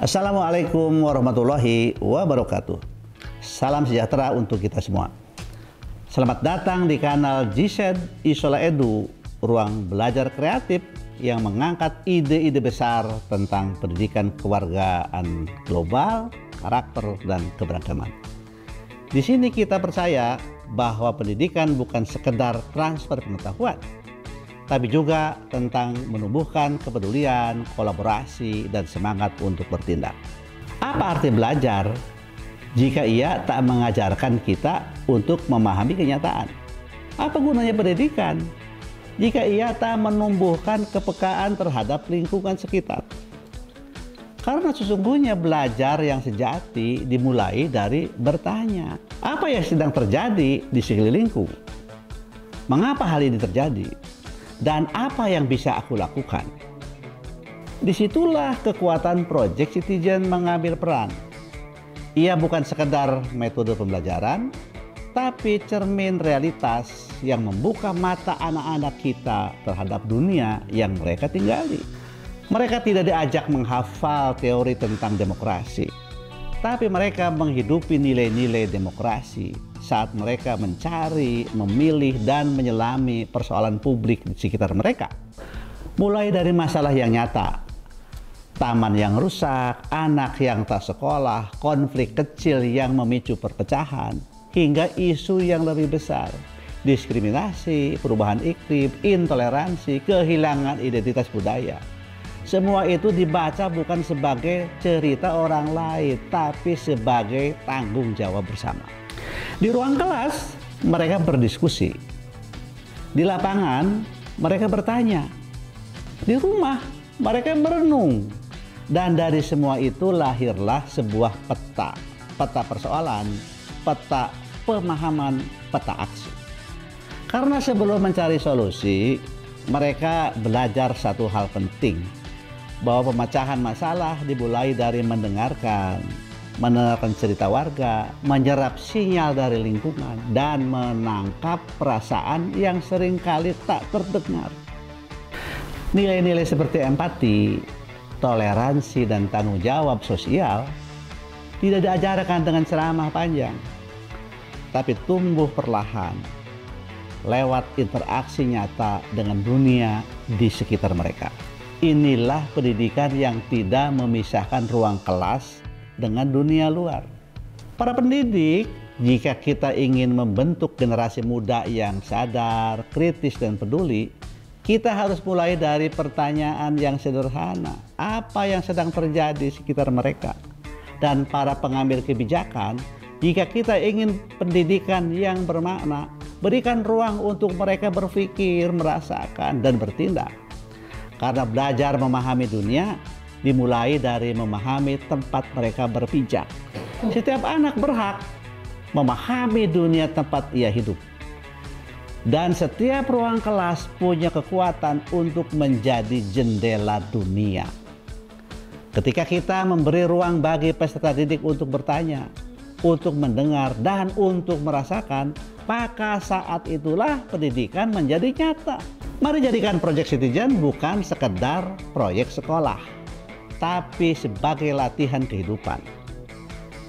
Assalamualaikum warahmatullahi wabarakatuh. Salam sejahtera untuk kita semua. Selamat datang di kanal GZ Isola Edu, ruang belajar kreatif yang mengangkat ide-ide besar tentang pendidikan kewargaan global, karakter, dan keberagaman. Di sini kita percaya bahwa pendidikan bukan sekedar transfer pengetahuan, tapi juga tentang menumbuhkan kepedulian, kolaborasi, dan semangat untuk bertindak. Apa arti belajar jika ia tak mengajarkan kita untuk memahami kenyataan? Apa gunanya pendidikan jika ia tak menumbuhkan kepekaan terhadap lingkungan sekitar? Karena sesungguhnya belajar yang sejati dimulai dari bertanya, apa yang sedang terjadi di sekelilingku? Mengapa hal ini terjadi? Dan apa yang bisa aku lakukan? Disitulah kekuatan Project Citizen mengambil peran. Ia bukan sekedar metode pembelajaran, tapi cermin realitas yang membuka mata anak-anak kita terhadap dunia yang mereka tinggali. Mereka tidak diajak menghafal teori tentang demokrasi, tapi mereka menghidupi nilai-nilai demokrasi saat mereka mencari, memilih, dan menyelami persoalan publik di sekitar mereka. Mulai dari masalah yang nyata, taman yang rusak, anak yang tak sekolah, konflik kecil yang memicu perpecahan, hingga isu yang lebih besar, diskriminasi, perubahan iklim, intoleransi, kehilangan identitas budaya. Semua itu dibaca bukan sebagai cerita orang lain, tapi sebagai tanggung jawab bersama. Di ruang kelas, mereka berdiskusi. Di lapangan, mereka bertanya. Di rumah, mereka merenung. Dan dari semua itu lahirlah sebuah peta. Peta persoalan, peta pemahaman, peta aksi. Karena sebelum mencari solusi, mereka belajar satu hal penting. Bahwa pemecahan masalah dimulai dari mendengarkan cerita warga, menyerap sinyal dari lingkungan, dan menangkap perasaan yang seringkali tak terdengar. Nilai-nilai seperti empati, toleransi, dan tanggung jawab sosial tidak diajarkan dengan ceramah panjang, tapi tumbuh perlahan lewat interaksi nyata dengan dunia di sekitar mereka. Inilah pendidikan yang tidak memisahkan ruang kelas dengan dunia luar. Para pendidik, jika kita ingin membentuk generasi muda yang sadar, kritis, dan peduli, kita harus mulai dari pertanyaan yang sederhana. Apa yang sedang terjadi di sekitar mereka? Dan para pengambil kebijakan, jika kita ingin pendidikan yang bermakna, berikan ruang untuk mereka berpikir, merasakan, dan bertindak. Karena belajar memahami dunia dimulai dari memahami tempat mereka berpijak. Setiap anak berhak memahami dunia tempat ia hidup. Dan setiap ruang kelas punya kekuatan untuk menjadi jendela dunia. Ketika kita memberi ruang bagi peserta didik untuk bertanya, untuk mendengar, dan untuk merasakan, maka saat itulah pendidikan menjadi nyata. Mari jadikan Project Citizen bukan sekedar proyek sekolah, tapi sebagai latihan kehidupan.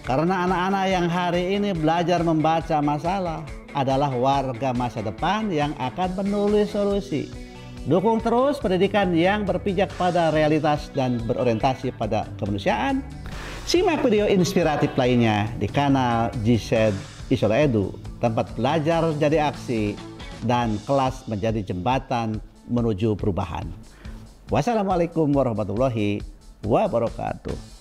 Karena anak-anak yang hari ini belajar membaca masalah adalah warga masa depan yang akan menulis solusi. Dukung terus pendidikan yang berpijak pada realitas dan berorientasi pada kemanusiaan. Simak video inspiratif lainnya di kanal GZ Isola Edu, tempat belajar jadi aksi dan kelas menjadi jembatan menuju perubahan. Wassalamualaikum warahmatullahi wabarakatuh.